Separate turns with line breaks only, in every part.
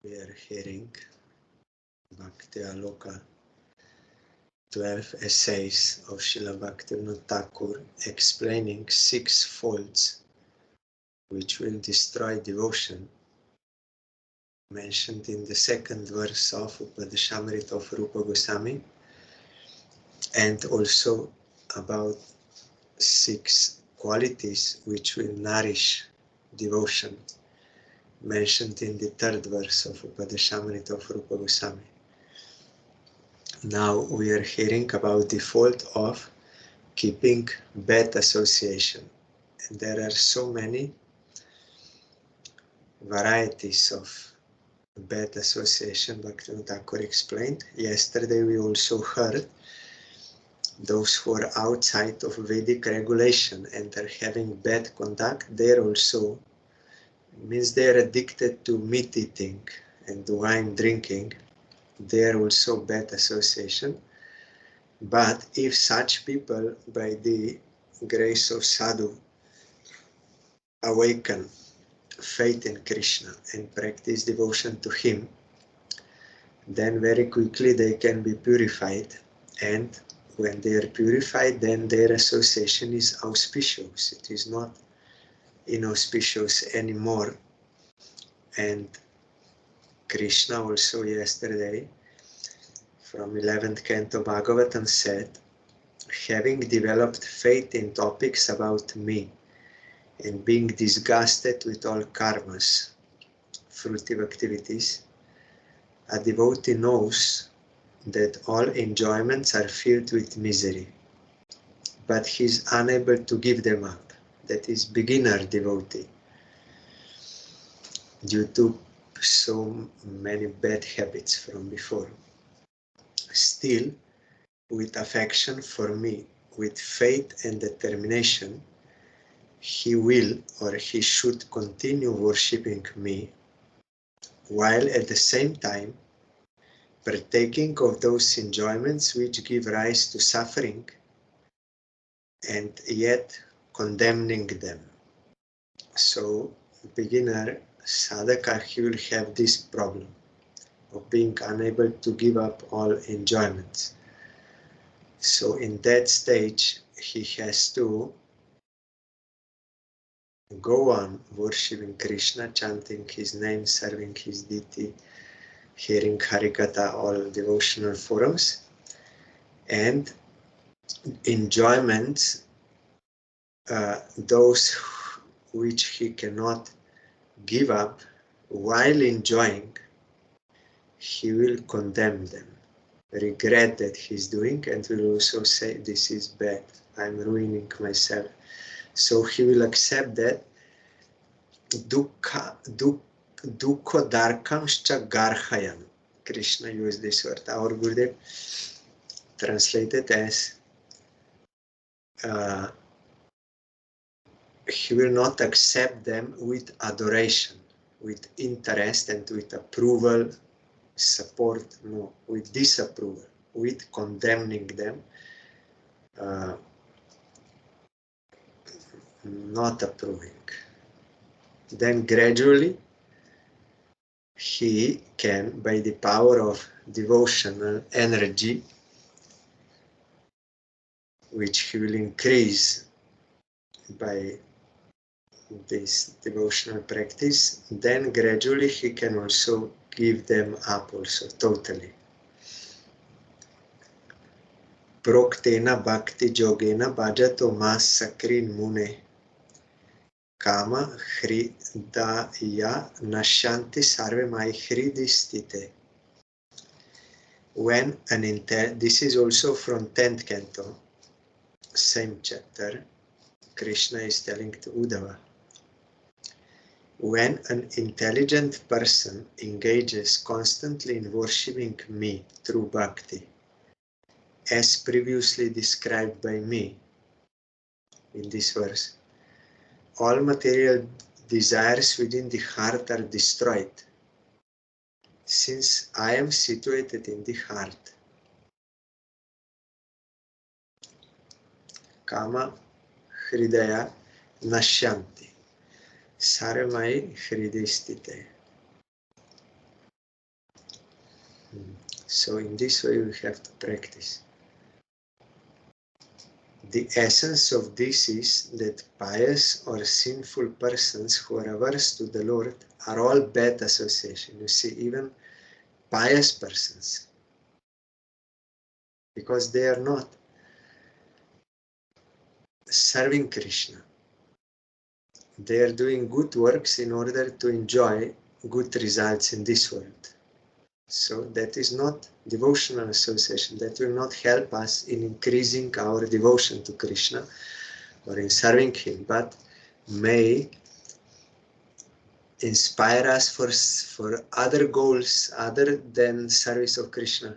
we are hearing Bhaktyaloka, 12 essays of Srila Bhaktivinoda Thakur explaining 6 faults which will destroy devotion, mentioned in the 2nd verse of Upadeshamrita of Rupa Goswami, and also about 6 qualities which will nourish devotion, mentioned in the 3rd verse of Upadeshamrita of Rupa Goswami. Now we are hearing about the fault of keeping bad association. And there are so many varieties of bad association, Bhaktivinoda Thakur explained. Yesterday we also heard those who are outside of Vedic regulation and are having bad conduct, they're also, means they are addicted to meat eating and wine drinking. They are also bad association. But if such people, by the grace of sadhu, awaken faith in Krishna and practice devotion to him, then very quickly they can be purified, and when they are purified, then their association is auspicious. It is not inauspicious anymore. And Krishna also yesterday from 11th canto Bhagavatam said, having developed faith in topics about me and being disgusted with all karmas, fruitive activities, a devotee knows that all enjoyments are filled with misery, but he is unable to give them up. That is beginner devotee, due to so many bad habits from before. Still, with affection for me, with faith and determination, he will or he should continue worshipping me, while at the same time partaking of those enjoyments which give rise to suffering, and yet condemning them. So, beginner sadhaka, he will have this problem of being unable to give up all enjoyments. So in that stage, he has to go on worshipping Krishna, chanting his name, serving his deity, hearing Harikatha, all devotional forums, and enjoyments, those which he cannot give up while enjoying, he will condemn them, regret that he's doing, and will also say, this is bad, I'm ruining myself. So he will accept that dukkha darkamscha garhayam. Krishna used this word. Our Gurudev translated as he will not accept them with adoration, with interest and with approval, support, no, with disapproval, with condemning them, not approving. Then gradually he can, by the power of devotional energy, which he will increase by this devotional practice, then gradually he can also give them up also totally. Proktena bhakti jogena bhajato mas sakrin mune kama hridaya nashanti sarve mai hridistite. When an this is also from 10th canto, same chapter, Krishna is telling to Uddhava, when an intelligent person engages constantly in worshipping me through bhakti, as previously described by me in this verse, all material desires within the heart are destroyed, since I am situated in the heart. Kama hridaya nashyanti sarvamai hridistite. So in this way we have to practice. The essence of this is that pious or sinful persons who are averse to the Lord are all bad association. You see, even pious persons, because they are not serving Krishna. They are doing good works in order to enjoy good results in this world. So that is not devotional association. That will not help us in increasing our devotion to Krishna or in serving Him, but may inspire us for other goals other than service of Krishna.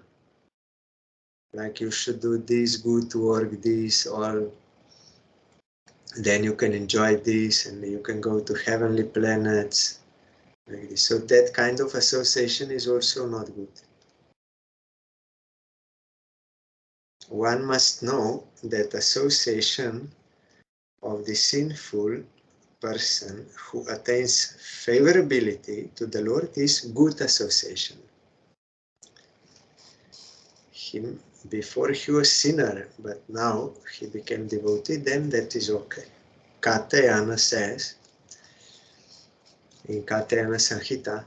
Like you should do this good work, this, or then you can enjoy this and you can go to heavenly planets. Like this. So that kind of association is also not good. One must know that association of the sinful person who attains favorability to the Lord is good association. Him before he was sinner, but now he became devotee, then that is okay. Katayana says in Katayana Sanhita,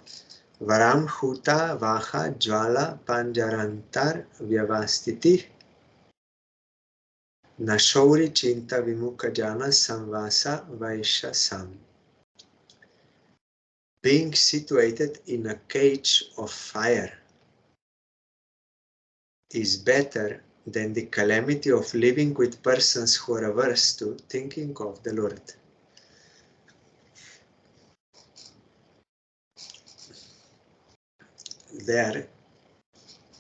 Varam Huta Vaha Jvala Panjarantar Vyavastiti Nashauri Chinta Vimukha Jana Samvasa Vaisha Sam. Being situated in a cage of fire is better than the calamity of living with persons who are averse to thinking of the Lord. There,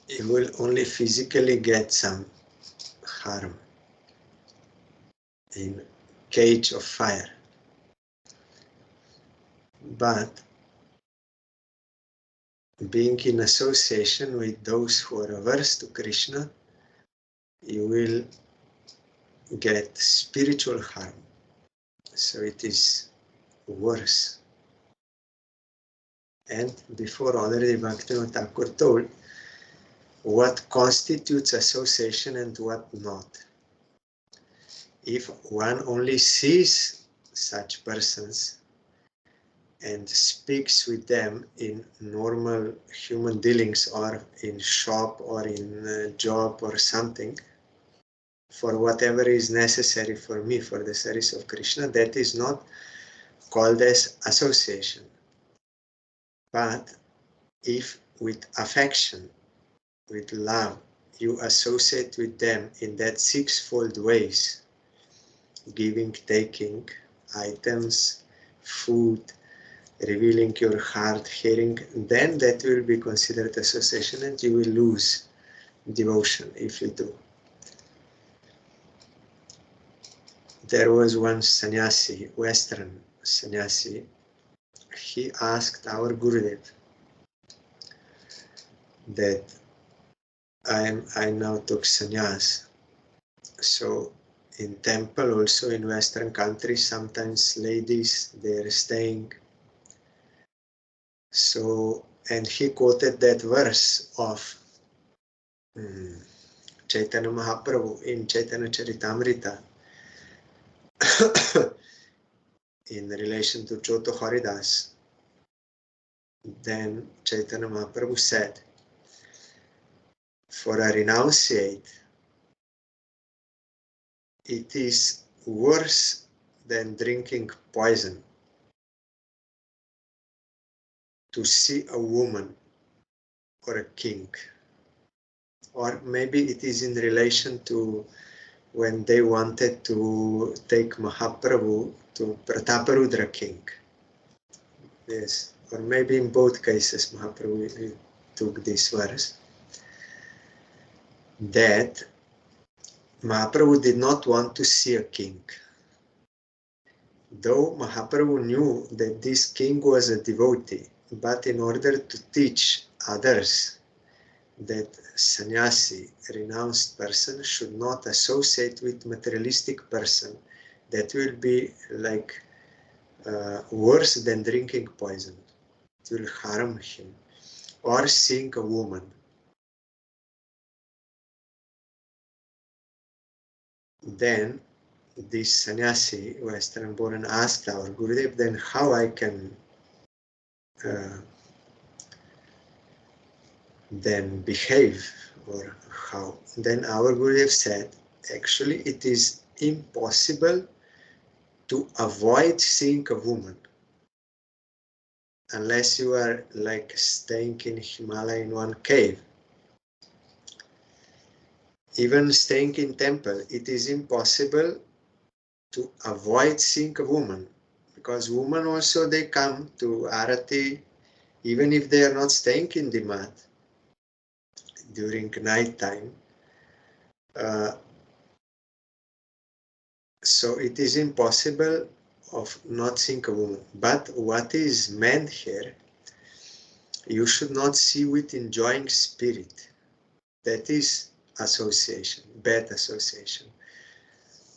you will only physically get some harm in cage of fire. But being in association with those who are averse to Krishna, you will get spiritual harm. So it is worse. And before already Bhaktivinoda Thakur told what constitutes association and what not. If one only sees such persons and speaks with them in normal human dealings or in shop or in a job or something, for whatever is necessary for me for the service of Krishna, that is not called as association. But if with affection, with love, you associate with them in that sixfold ways, giving, taking, items, food, revealing your heart, hearing, then that will be considered association and you will lose devotion if you do. There was one sannyasi, Western sannyasi, he asked our Gurudev that I now took sannyas. So in temple also in Western countries, sometimes ladies, they're staying. So, and he quoted that verse of Chaitanya Mahaprabhu in Chaitanya Charitamrita in relation to Choto Haridas. Then Chaitanya Mahaprabhu said, for a renunciate, it is worse than drinking poison to see a woman or a king. Or maybe it is in relation to when they wanted to take Mahaprabhu to Prataparudra king. Yes, or maybe in both cases Mahaprabhu took this verse. That Mahaprabhu did not want to see a king. Though Mahaprabhu knew that this king was a devotee, but in order to teach others that sannyasi, renounced person, should not associate with materialistic person, that will be like worse than drinking poison. It will harm him. Or seeing a woman. then this sannyasi, Western born, asked our Gurudev, then how I can then behave, or how? Then our Gurudev said, actually it is impossible to avoid seeing a woman unless you are like staying in Himalaya in one cave. Even staying in temple, it is impossible to avoid seeing a woman, because women also, they come to Arati even if they are not staying in the mat during night time. So it is impossible of not seeing a woman. But what is meant here, you should not see with enjoying spirit. That is association, bad association.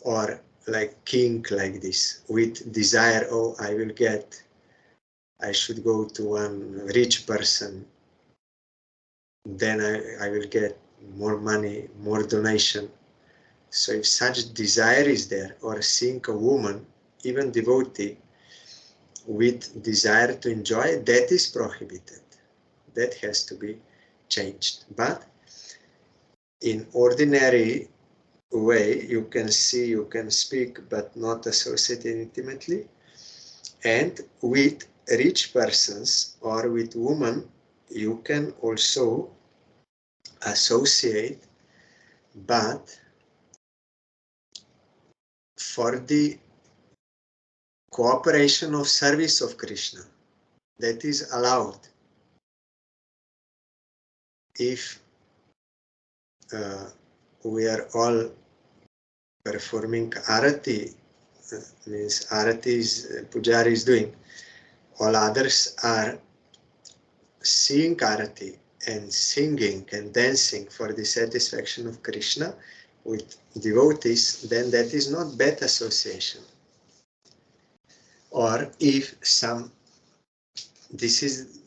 Or like king like this, with desire, oh, I should go to one rich person, then I will get more money, more donation. So if such desire is there, or seeing a woman, even devotee, with desire to enjoy, that is prohibited. That has to be changed. But in ordinary way, you can see, you can speak, but not associate intimately. And with rich persons or with women, you can also associate, but for the cooperation of service of Krishna, that is allowed. If we are all performing arati, means arati is pujari is doing, all others are seeing arati and singing and dancing for the satisfaction of Krishna with devotees, then that is not bad association. Or if this is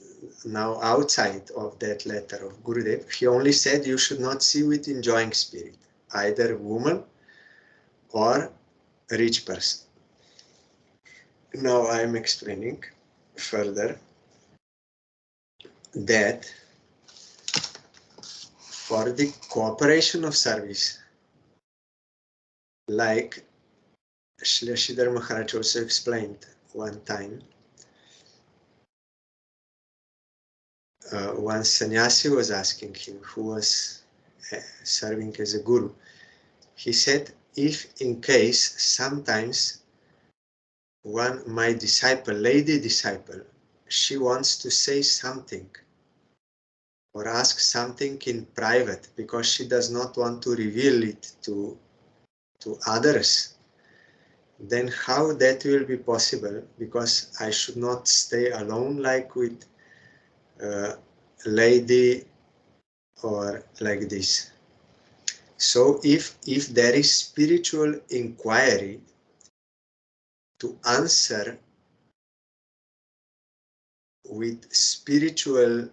now outside of that letter of Gurudev, he only said you should not see with enjoying spirit, either woman or rich person. Now I am explaining further that for the cooperation of service, like Sridhar Maharaj also explained one time, one sannyasi was asking him, who was serving as a guru. He said, if in case sometimes my disciple, lady disciple, she wants to say something or ask something in private because she does not want to reveal it to others, then how that will be possible? Because I should not stay alone like with lady or like this. So if there is spiritual inquiry to answer with spiritual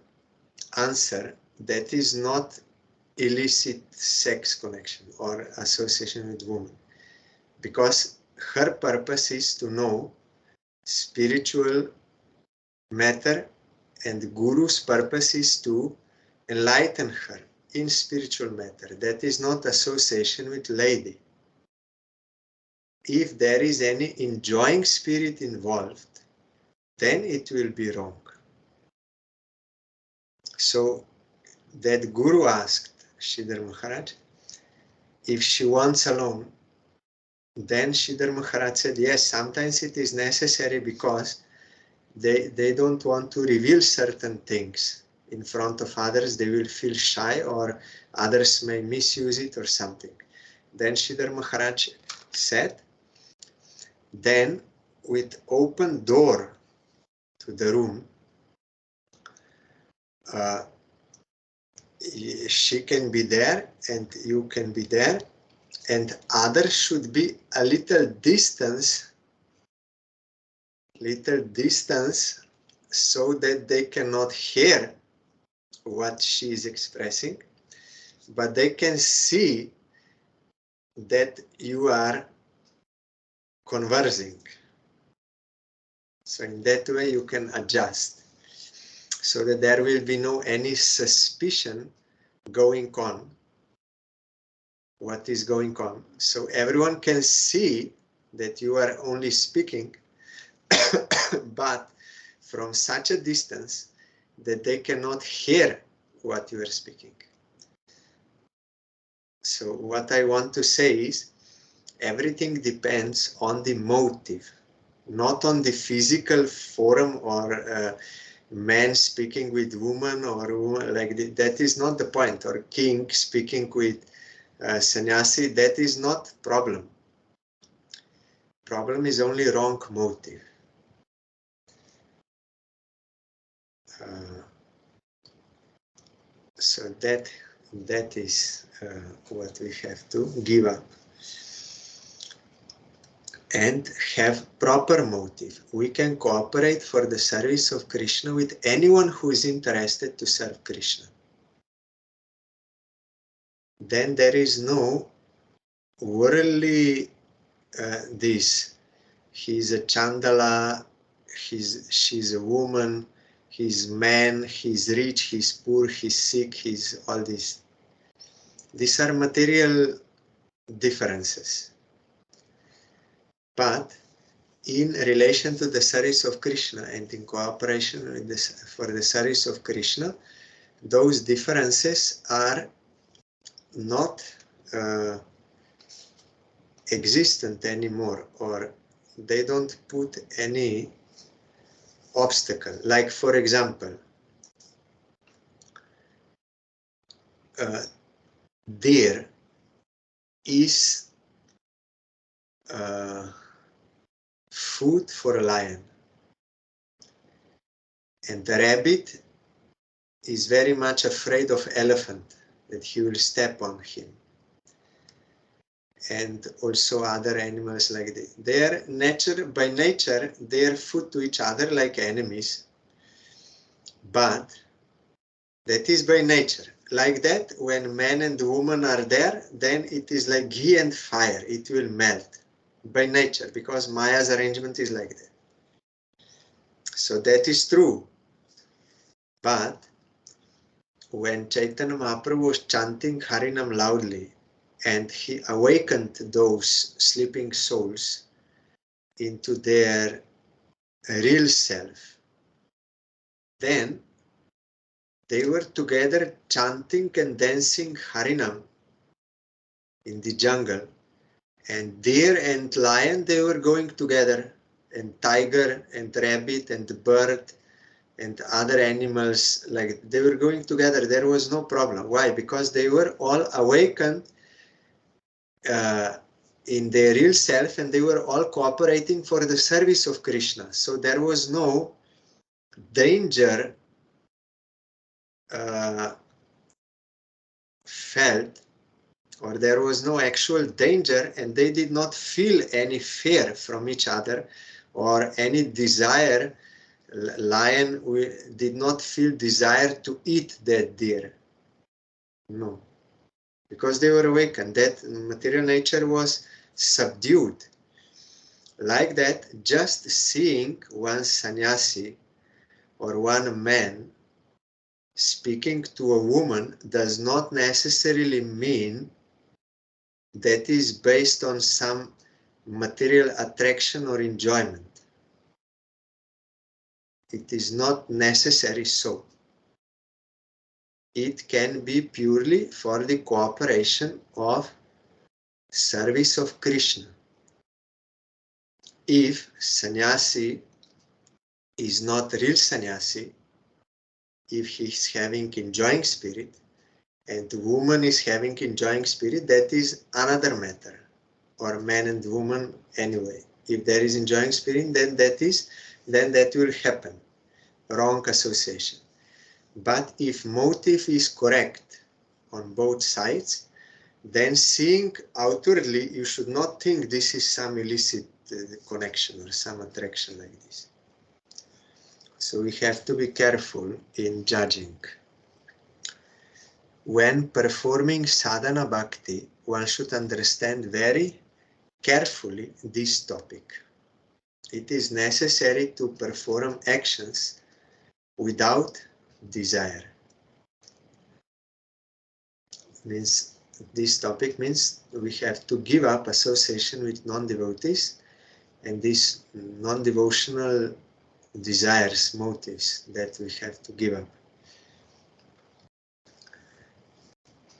answer, that is not illicit sex connection or association with women, because her purpose is to know spiritual matter, and Guru's purpose is to enlighten her in spiritual matter. That is not association with lady. If there is any enjoying spirit involved, then it will be wrong. So that Guru asked Sridhar Maharaj if she wants alone. Then Sridhar Maharaj said, yes, sometimes it is necessary because they don't want to reveal certain things in front of others. They will feel shy or others may misuse it or something. Then Sridhar Maharaj said, then with open door to the room, she can be there and you can be there, and others should be a little distance so that they cannot hear what she is expressing, but they can see that you are conversing. So in that way you can adjust, so that there will be no any suspicion going on, what is going on. So everyone can see that you are only speaking, but from such a distance that they cannot hear what you are speaking. So what I want to say is, everything depends on the motive, not on the physical form, or man speaking with woman, or woman, like that is not the point, or king speaking with sannyasi. That is not problem. Problem is only wrong motive. So that is what we have to give up. And have proper motive. We can cooperate for the service of Krishna with anyone who is interested to serve Krishna. Then there is no worldly this. He's a chandala, she's a woman, he's man, he's rich, he's poor, he's sick, he's all this. These are material differences. But in relation to the service of Krishna and in cooperation with this, for the service of Krishna, those differences are not existent anymore, or they don't put any obstacle. Like, for example, deer is food for a lion, and the rabbit is very much afraid of elephant, that he will step on him, and also other animals like this. Their nature, by nature, they are food to each other like enemies, but that is by nature. Like that, when man and woman are there, then it is like ghee and fire, it will melt by nature, because Maya's arrangement is like that. So that is true. But when Chaitanya Mahaprabhu was chanting Harinam loudly, and he awakened those sleeping souls into their real self, then they were together chanting and dancing Harinam in the jungle, and deer and lion, they were going together, and tiger and rabbit and bird and other animals, like they were going together. There was no problem. Why? Because they were all awakened in their real self, and they were all cooperating for the service of Krishna. So there was no danger felt, or there was no actual danger, and they did not feel any fear from each other or any desire. Lion did not feel desire to eat that deer. No, because they were awakened. That material nature was subdued. Like that, just seeing one sannyasi or one man speaking to a woman does not necessarily mean that is based on some material attraction or enjoyment. It is not necessary so. It can be purely for the cooperation of service of Krishna. If sannyasi is not real sannyasi, if he is having enjoying spirit, and woman is having enjoying spirit, that is another matter, or man and woman anyway. If there is enjoying spirit, then that will happen. Wrong association. But if motive is correct on both sides, then seeing outwardly, you should not think this is some illicit connection or some attraction like this. So we have to be careful in judging. When performing sadhana bhakti, one should understand very carefully this topic. It is necessary to perform actions without desire. Means this topic means we have to give up association with non-devotees and these non-devotional desires, motives that we have to give up.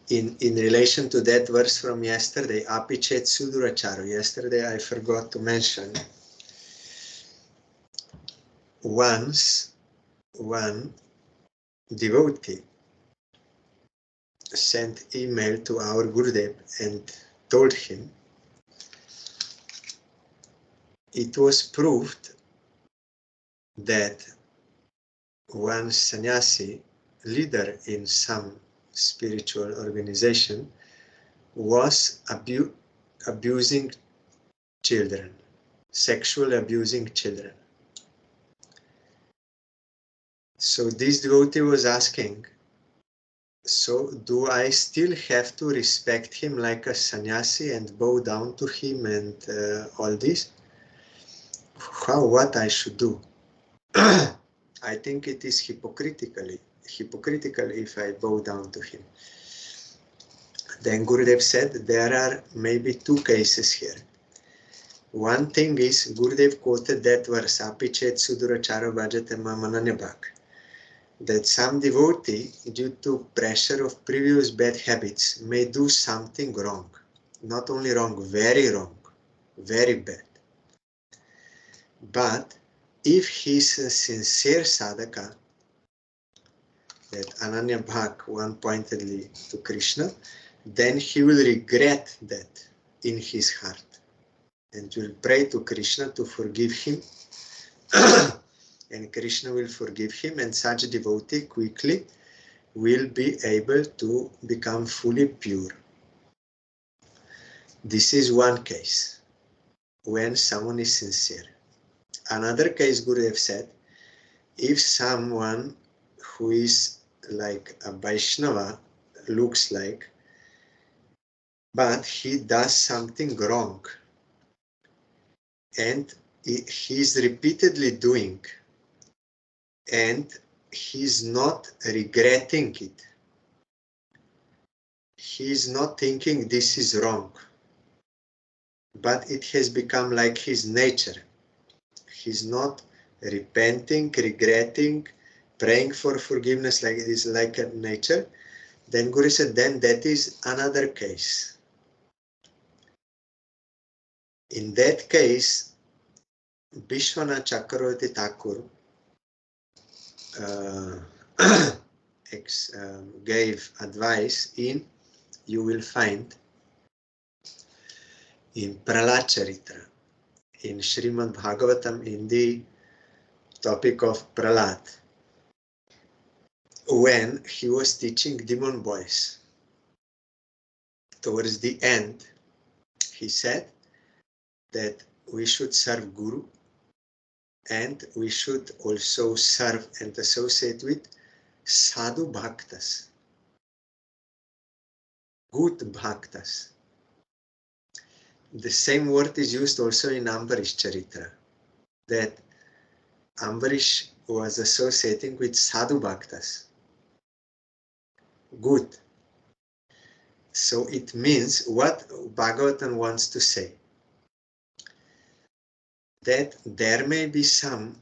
In relation to that verse from yesterday, apichet suduracharo, yesterday I forgot to mention, once one devotee sent email to our Gurudev and told him it was proved that one sannyasi, leader in some spiritual organization, was abusing children, sexually abusing children. So this devotee was asking, so do I still have to respect him like a sannyasi and bow down to him and all this? What I should do? I think it is hypocritical if I bow down to him. Then Gurudev said there are maybe two cases here. One thing is, Gurudev quoted that verse, apichet suduracharo bhajate mamananyabhak, that some devotee, due to pressure of previous bad habits, may do something wrong. Not only wrong, very bad. But if he is a sincere sadhaka, that Ananya Bhak, one pointedly to Krishna, then he will regret that in his heart and will pray to Krishna to forgive him and Krishna will forgive him, and such devotee quickly will be able to become fully pure. This is one case, when someone is sincere. Another case, Gurudev said, if someone who is like a Vaishnava looks like, but he does something wrong and he's repeatedly doing and he's not regretting it. He's not thinking this is wrong, but it has become like his nature. He's not repenting, regretting, praying for forgiveness like it is like a nature. Then Guru said, then that is another case. In that case, Vishwanath Chakravarti Thakur gave advice you will find in Prahlad Charitra, in Srimad Bhagavatam, in the topic of Prahlad, when he was teaching demon boys. Towards the end, he said that we should serve Guru and we should also serve and associate with sadhu bhaktas, good bhaktas. The same word is used also in Ambarish Charitra, that Ambarish was associating with sadhu bhaktas, good. So it means what Bhagavatam wants to say, that there may be some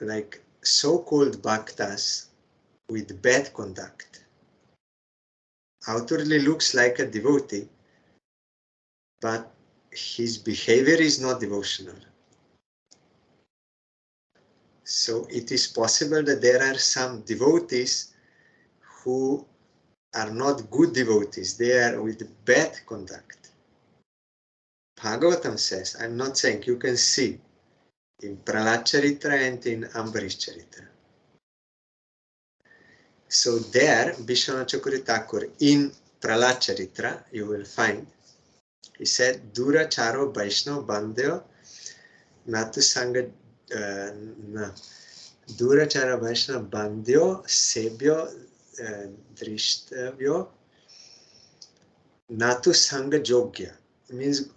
like so-called bhaktas with bad conduct. Outwardly looks like a devotee, but his behavior is not devotional. So it is possible that there are some devotees who are not good devotees, they are with bad conduct. Bhagavatam says, I'm not saying, you can see in Prahlad Charitra and in Ambarish Charitra. So there, Vishwanath Chakravarti Thakur, in Prahlad Charitra, you will find, he said, Duracharo Vaishnava Bandhyo Natu Sangha Durachara Vaishnava Bandhyo Sebhyo Drishtavyo Natu Sangha Jogya means,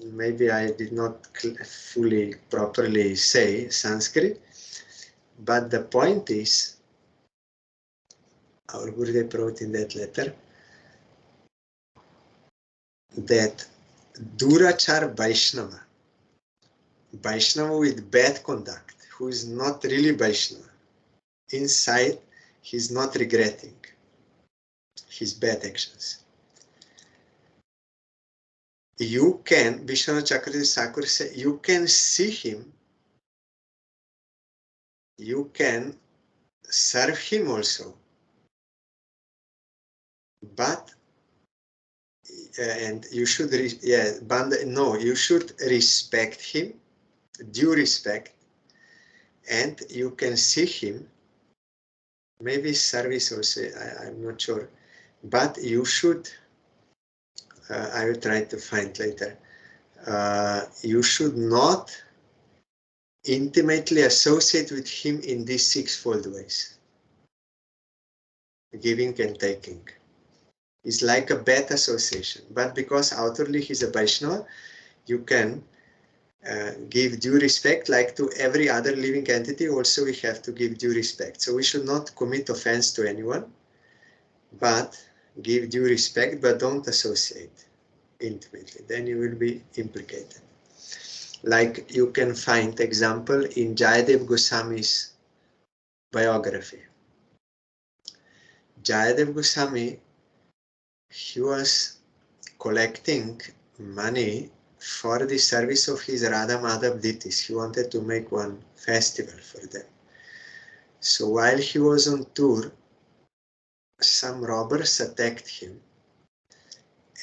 maybe I did not fully properly say Sanskrit, but the point is, our Gurudev wrote in that letter, that Durachar Vaishnava, Vaishnava with bad conduct, who is not really Vaishnava, inside he is not regretting his bad actions. You can, Vishwanath Chakravarti Thakur said, you can see him, you can serve him also, but and you should, you should respect him, due respect, and you can see him, maybe service also, I'm not sure, but you should, I will try to find later, you should not intimately associate with him in these sixfold ways. Giving and taking is like a bad association, but because outwardly he's a Vaishnava, you can give due respect, like to every other living entity also we have to give due respect. So we should not commit offense to anyone, but give due respect, but don't associate intimately, then you will be implicated. Like you can find example in Jayadev Goswami's biography. Jayadev Goswami, he was collecting money for the service of his Radha Madhav deities. He wanted to make one festival for them. So while he was on tour, some robbers attacked him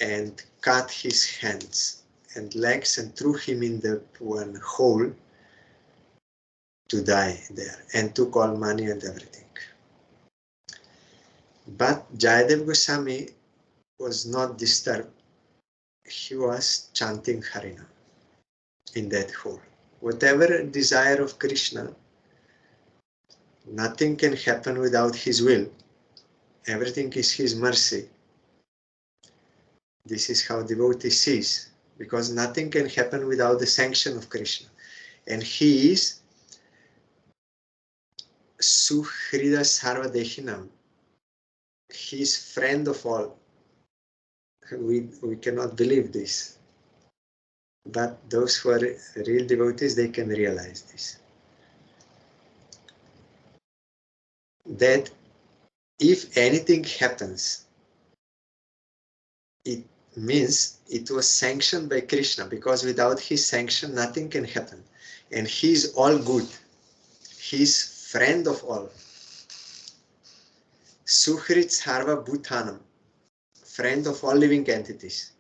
and cut his hands and legs and threw him in the one hole to die there, and took all money and everything. But Jayadev Goswami was not disturbed. He was chanting Harinam in that hole. Whatever desire of Krishna, nothing can happen without his will. Everything is his mercy. This is how devotee sees, because nothing can happen without the sanction of Krishna. And he is Suhrida Sarvadehinam. He is friend of all. We cannot believe this. But those who are real devotees, they can realize this. That if anything happens, it means it was sanctioned by Krishna, because without his sanction, nothing can happen. And he is all good. He is friend of all. Suhrit Sarva Bhutanam, friend of all living entities.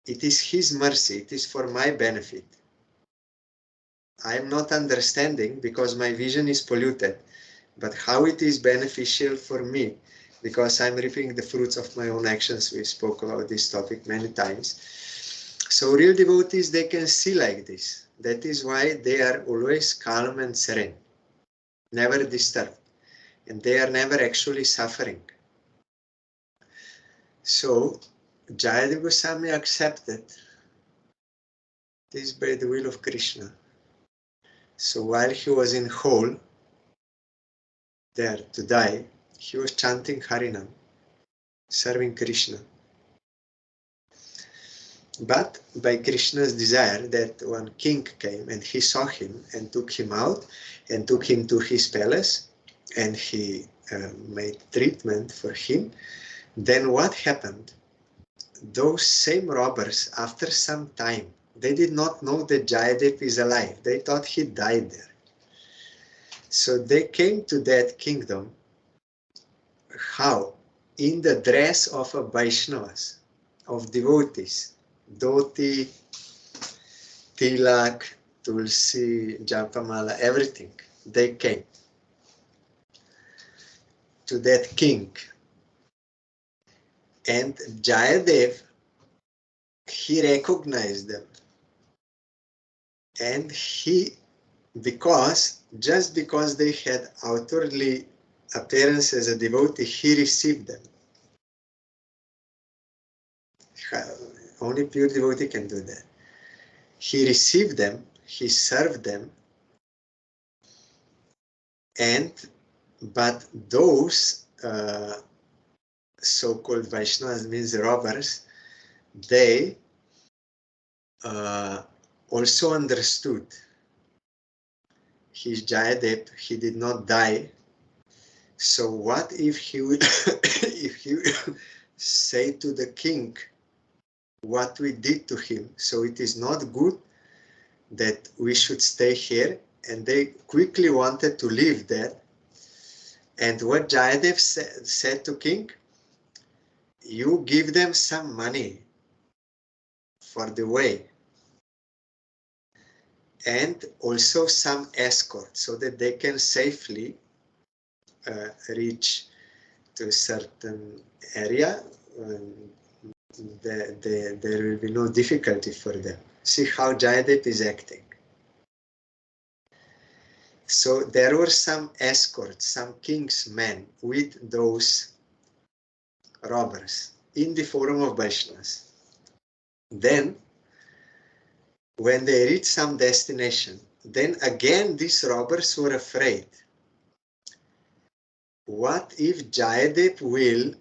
It is his mercy, it is for my benefit. I am not understanding because my vision is polluted, but how it is beneficial for me, because I'm reaping the fruits of my own actions. We spoke about this topic many times. So real devotees, they can see like this. That is why they are always calm and serene, never disturbed, and they are never actually suffering. So Jayadev Goswami accepted this by the will of Krishna. So while he was in hole there to die, he was chanting Harinam, serving Krishna. But by Krishna's desire, that one king came and he saw him and took him out and took him to his palace, and he made treatment for him. Then what happened? Those same robbers, after some time, they did not know that Jayadev is alive. They thought he died there. So they came to that kingdom. How? In the dress of a Vaishnavas, of devotees. Dhoti, tilak, tulsi, japamala, everything. They came to that king. And Jayadev, he recognized them. And he, just because they had outwardly appearance as a devotee, he received them. Only pure devotee can do that. He received them, he served them, but those so-called Vaishnavas, means robbers, they also understood his Jayadev, he did not die. So what if he would if he would say to the king what we did to him? So it is not good that we should stay here. And they quickly wanted to leave there. And what Jayadev said to king, you give them some money for the way, and also some escort, so that they can safely reach to a certain area. There will be no difficulty for them. See how Jayadev is acting. So there were some escorts, some king's men with those robbers in the form of Vaishnavas. Then, when they reached some destination, then again these robbers were afraid. What if Jayadev will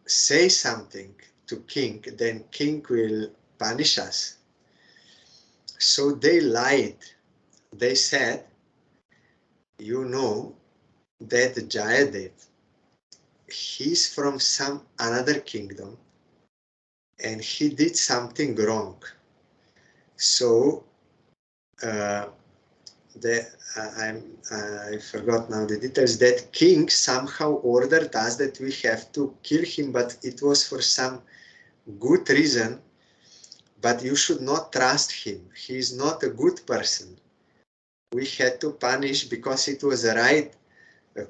say something to king, then king will punish us? So they lied. They said, you know that Jayadev, he's from some another kingdom and he did something wrong. So I forgot now the details, that king somehow ordered us that we have to kill him, but it was for some good reason, but you should not trust him. He is not a good person. We had to punish because it was a right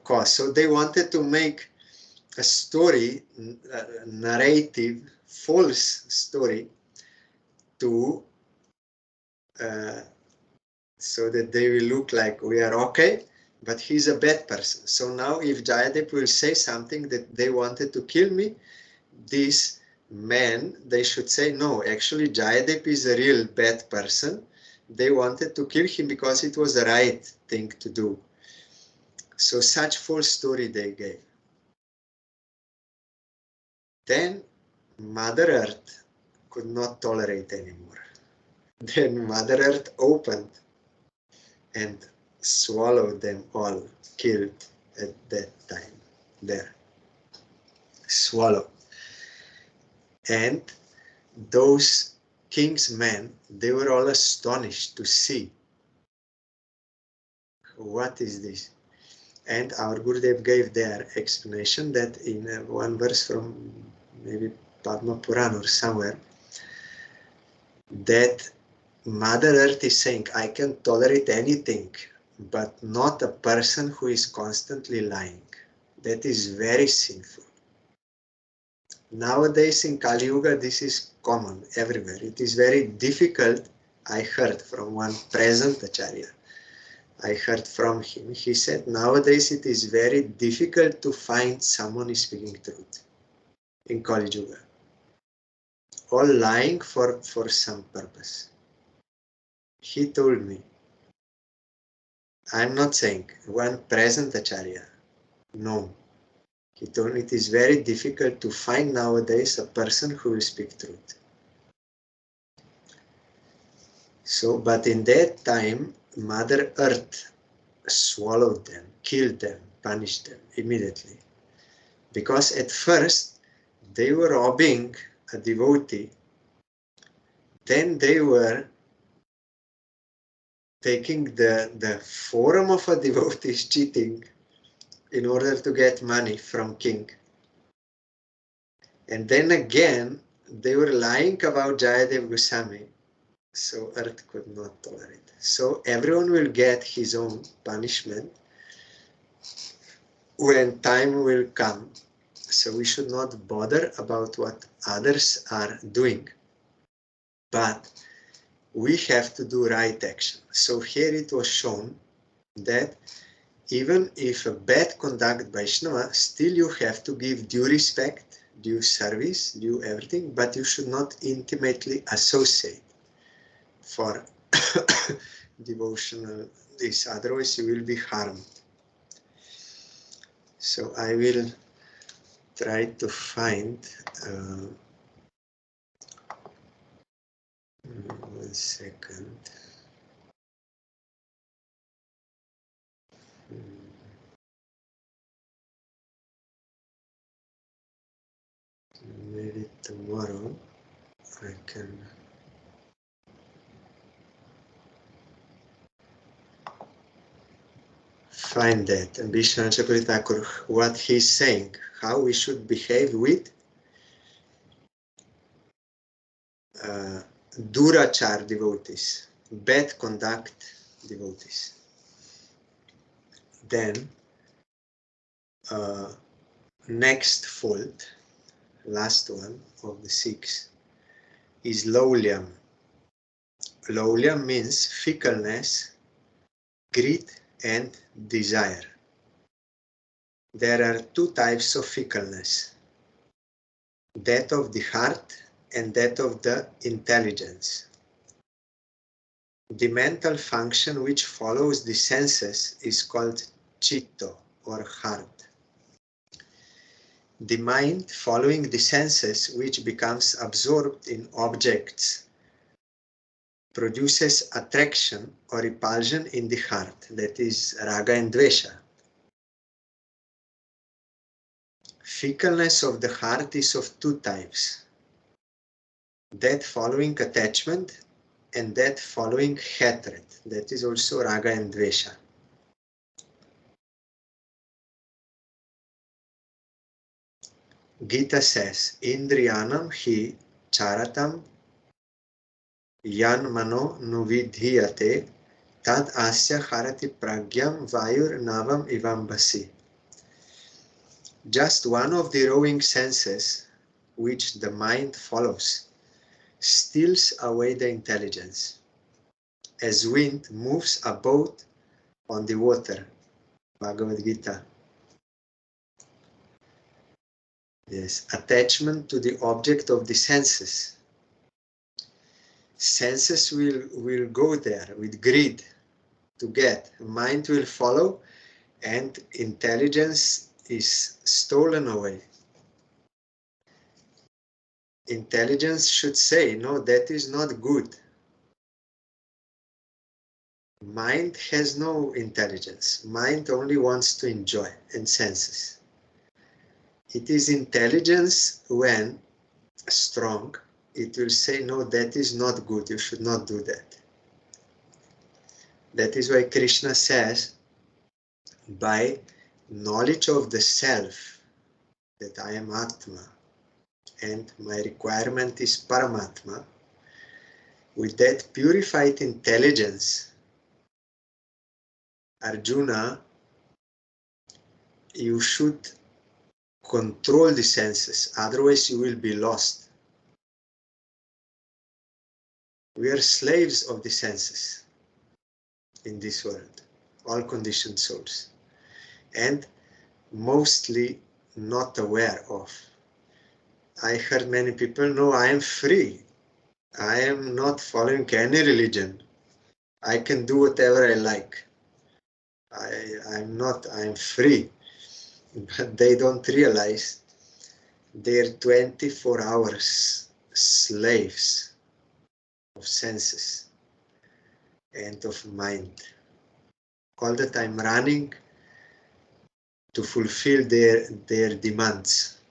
cause. So they wanted to make a story, a narrative, false story, to so that they will look like we are okay, but he's a bad person. So now if Jayadev will say something that they wanted to kill me, these men, they should say, no, actually Jayadev is a real bad person. They wanted to kill him because it was the right thing to do. So such false story they gave. Then Mother Earth could not tolerate anymore. Then Mother Earth opened and swallowed them all, killed at that time there. Swallowed. And those king's men, they were all astonished to see, what is this? And our Gurudev gave their explanation that in one verse from maybe Padma Puran or somewhere, that Mother Earth is saying, I can tolerate anything, but not a person who is constantly lying. That is very sinful. Nowadays in Kali Yuga, this is common everywhere. It is very difficult. I heard from one present Acharya. I heard from him. He said, nowadays it is very difficult to find someone is speaking truth in Kali Yuga. All lying for some purpose. He told me, I'm not saying one present Acharya. No. He told me it is very difficult to find nowadays a person who will speak truth. So, but in that time, Mother Earth swallowed them, killed them, punished them immediately. Because at first, they were robbing a devotee. Then they were taking the form of a devotee, cheating, in order to get money from king. And then again, they were lying about Jayadev Goswami. So Earth could not tolerate. So everyone will get his own punishment when time will come. So we should not bother about what others are doing. But we have to do right action. So here it was shown that even if a bad conduct Vaishnava, still you have to give due respect do service, do everything, but you should not intimately associate for devotional this, otherwise you will be harmed. So I will try to find 1 second. Maybe tomorrow I can find that. And Vishnu Chakravarti Thakur, what he's saying, how we should behave with durachar devotees, bad conduct devotees. Then next fault, last one of the 6, is laulyam. Laulyam means fickleness, greed and desire. There are 2 types of fickleness, that of the heart and that of the intelligence. The mental function which follows the senses is called chitta or heart. The mind following the senses, which becomes absorbed in objects, produces attraction or repulsion in the heart, that is raga and dvesha. Fickleness of the heart is of 2 types, that following attachment and that following hatred, that is also raga and dvesha. Gita says, Indriyanam hi charatam yan mano nuvidhiyate tad asya harati pragyam vayur navam ivam basi. Just one of the rowing senses, which the mind follows, steals away the intelligence, as wind moves a boat on the water. Bhagavad Gita. Yes, attachment to the object of the senses. Senses will go there with greed to get. Mind will follow and intelligence is stolen away. Intelligence should say, no, that is not good. Mind has no intelligence. Mind only wants to enjoy, and senses. It is intelligence when strong, it will say, no, that is not good, you should not do that. That is why Krishna says, by knowledge of the self, that I am Atma, and my requirement is Paramatma, with that purified intelligence, Arjuna, you should control the senses, otherwise you will be lost. We are slaves of the senses in this world, all conditioned souls, and mostly not aware of. I heard many people, no, I am free. I am not following any religion. I can do whatever I like. I am free. But they don't realize they're 24 hours slaves of senses and of mind. All the time running to fulfill their demands.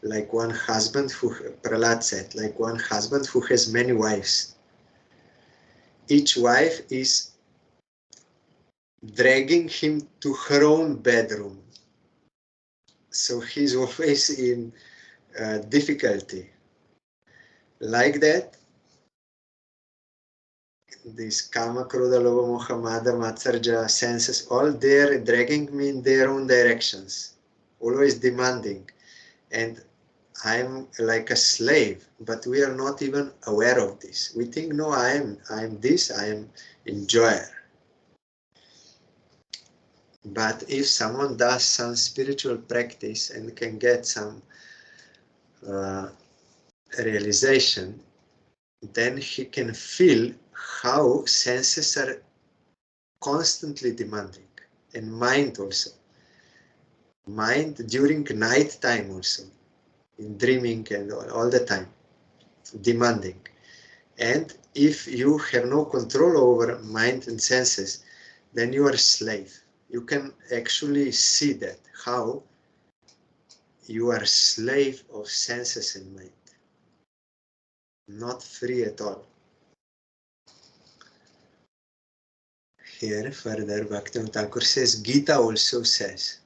Like one husband who, Prahlad said, like one husband who has many wives. Each wife is dragging him to her own bedroom. So he's always in difficulty. Like that, this Kama, Krodha, Lobha, Moha, Mada, Matsarja, senses, all they're dragging me in their own directions, always demanding. And I'm like a slave, but we are not even aware of this. We think, no, I am this, I am enjoyer. But if someone does some spiritual practice and can get some realization, then he can feel how senses are constantly demanding, and mind also. Mind during night time also, in dreaming and all the time, demanding. And if you have no control over mind and senses, then you are a slave. You can actually see that, how you are a slave of senses and mind, not free at all. Here further Bhaktivinoda Thakur says, Gita also says,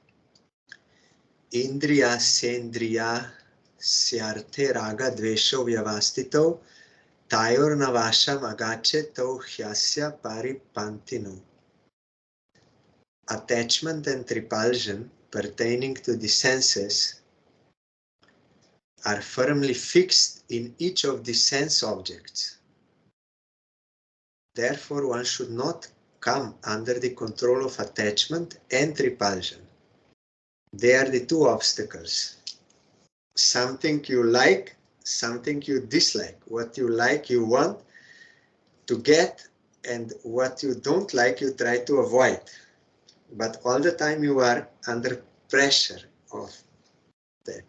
Indriya Sendriya Syarthe Raga Dvesho Vyavastito Tayor Navasham Agache To Hyasya Paripantino. Attachment and repulsion pertaining to the senses are firmly fixed in each of the sense objects. Therefore, one should not come under the control of attachment and repulsion. They are the two obstacles. Something you like, something you dislike. What you like, you want to get, and what you don't like, you try to avoid. But all the time you are under pressure of that.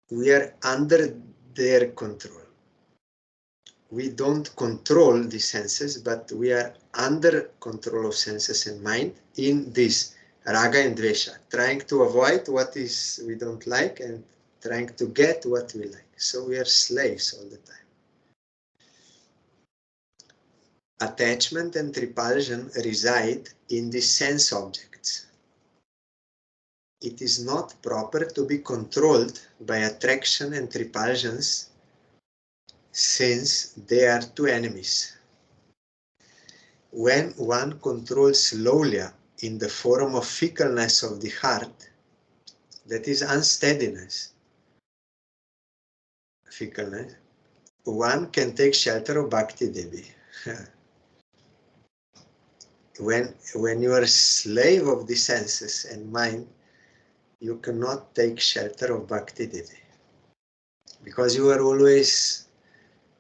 We are under their control. We don't control the senses, but we are under control of senses and mind in this raga and dvesha, trying to avoid what is we don't like and trying to get what we like. So we are slaves all the time. Attachment and repulsion reside in the sense objects. It is not proper to be controlled by attraction and repulsions, since they are two enemies. When one controls lowliya in the form of fickleness of the heart, that is unsteadiness, fickleness, one can take shelter of Bhakti Devi. When you are a slave of the senses and mind, you cannot take shelter of Bhakti Devi, because you are always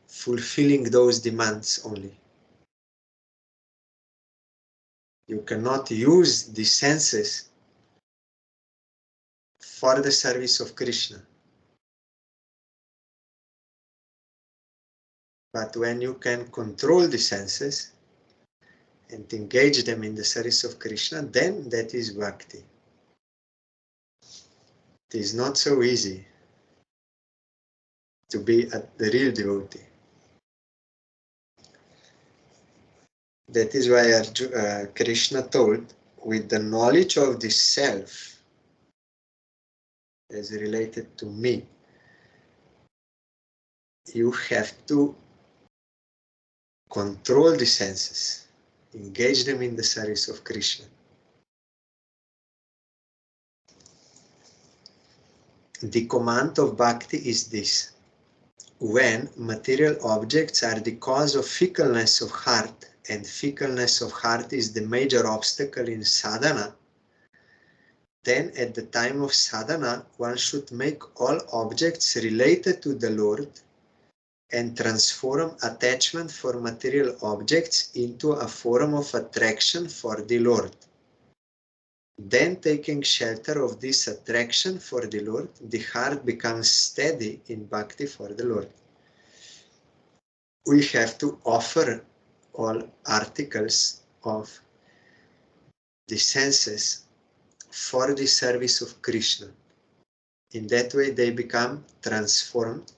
fulfilling those demands only. You cannot use the senses for the service of Krishna. But when you can control the senses and engage them in the service of Krishna, then that is bhakti. It is not so easy to be the real devotee. That is why Krishna told, with the knowledge of the self as related to me, you have to control the senses, engage them in the service of Krishna. The command of bhakti is this: when material objects are the cause of fickleness of heart, and fickleness of heart is the major obstacle in sadhana, then at the time of sadhana, one should make all objects related to the Lord and transform attachment for material objects into a form of attraction for the Lord. Then, taking shelter of this attraction for the Lord, the heart becomes steady in bhakti for the Lord. We have to offer all articles of the senses for the service of Krishna. In that way they become transformed.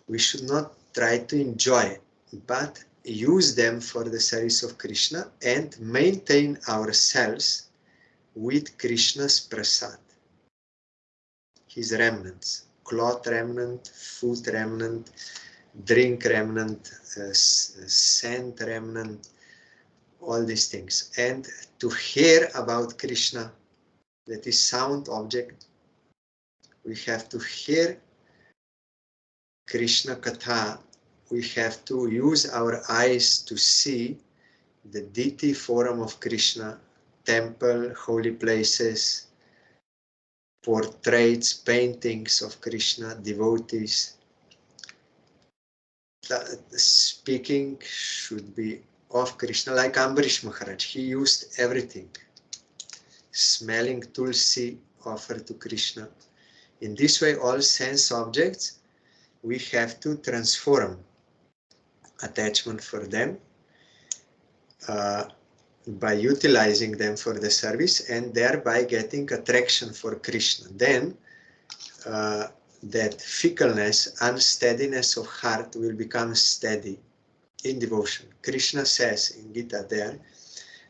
We should not try to enjoy, but use them for the service of Krishna and maintain ourselves with Krishna's prasad, his remnants, cloth remnant, food remnant, drink remnant, scent remnant, all these things. And to hear about Krishna, that is sound object, we have to hear Krishna Katha we have to use our eyes to see the deity form of Krishna, temple, holy places, portraits, paintings of Krishna, devotees. Speaking should be of Krishna, like Ambarish Maharaj. He used everything. Smelling tulsi offered to Krishna. In this way, all sense objects, we have to transform attachment for them by utilizing them for the service and thereby getting attraction for Krishna. Then that fickleness, unsteadiness of heart will become steady in devotion. Krishna says in Gita there,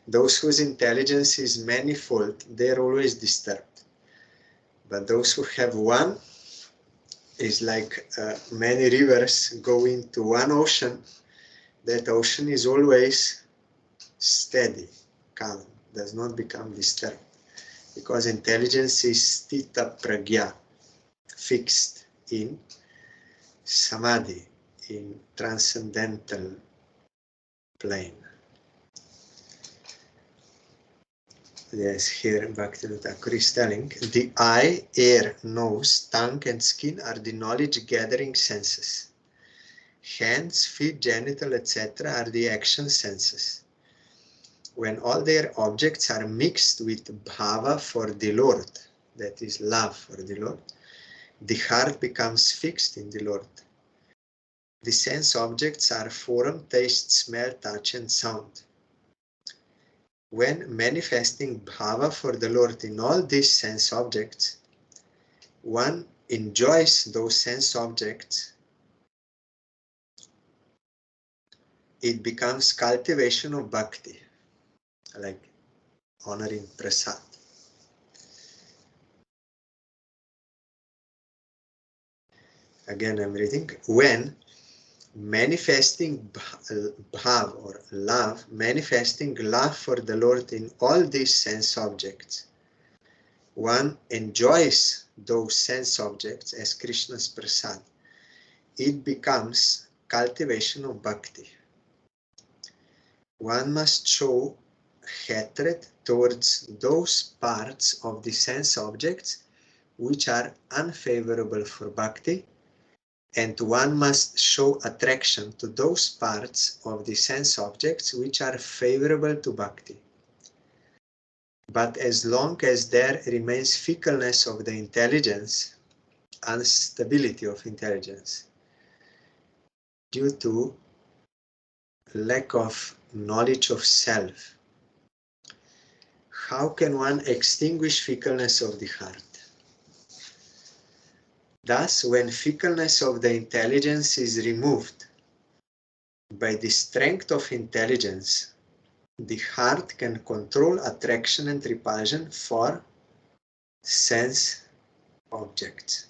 those whose intelligence is manifold, they are always disturbed. But those who have one is like many rivers go into one ocean. That ocean is always steady, calm, does not become disturbed. Because intelligence is sthita pragya, fixed in samadhi, in transcendental plane. Yes, here Bhaktyaloka is telling, the eye, ear, nose, tongue and skin are the knowledge-gathering senses. Hands, feet, genital, etc. are the action senses. When all their objects are mixed with bhava for the Lord, that is love for the Lord, the heart becomes fixed in the Lord. The sense objects are form, taste, smell, touch and sound. When manifesting bhava for the Lord in all these sense objects, one enjoys those sense objects, it becomes cultivation of bhakti, like honoring prasad. Again, I'm reading. When manifesting bhav or love, manifesting love for the Lord in all these sense objects, one enjoys those sense objects as Krishna's prasad. It becomes cultivation of bhakti. One must show hatred towards those parts of the sense objects which are unfavorable for bhakti, and one must show attraction to those parts of the sense objects which are favorable to bhakti. But as long as there remains fickleness of the intelligence, instability of intelligence, due to lack of knowledge of self, how can one extinguish fickleness of the heart? Thus, when fickleness of the intelligence is removed by the strength of intelligence, the heart can control attraction and repulsion for sense objects.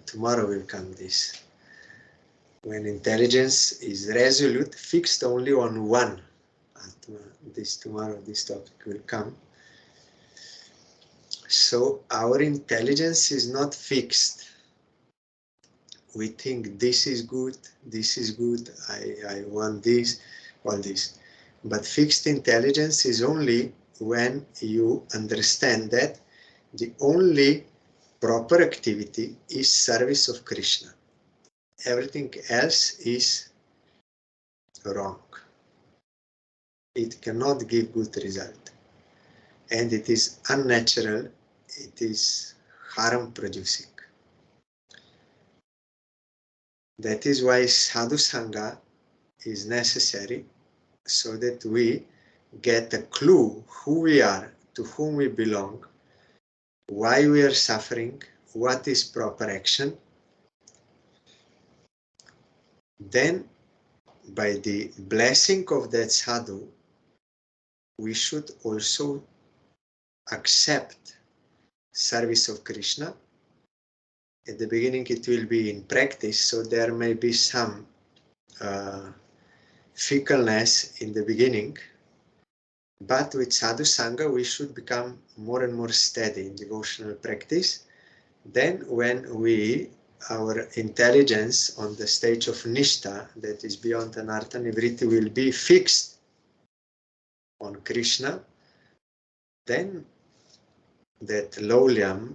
Tomorrow will come this. When intelligence is resolute, fixed only on one, tomorrow this topic will come. So our intelligence is not fixed. We think this is good, I want this, all this. But fixed intelligence is only when you understand that the only proper activity is service of Krishna. Everything else is wrong. It cannot give good result. And it is unnatural, it is harm producing. That is why sadhu sangha is necessary, so that we get a clue who we are, to whom we belong, why we are suffering, what is proper action. Then, by the blessing of that sadhu, we should also accept service of Krishna. At the beginning it will be in practice, so there may be some fickleness in the beginning, But with sadhu sangha, we should become more and more steady in devotional practice. Then when our intelligence on the stage of nishta, that is beyond anartha nivritti, will be fixed on Krishna, then that lowlyam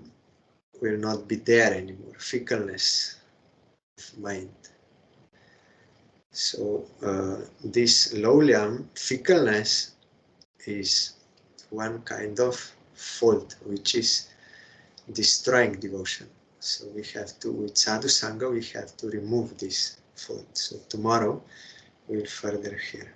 will not be there anymore, fickleness of mind. So this lowlyam, fickleness, is one kind of fault which is destroying devotion. So we have to, with sadhu sangha, we have to remove this fault. So tomorrow we'll further hear.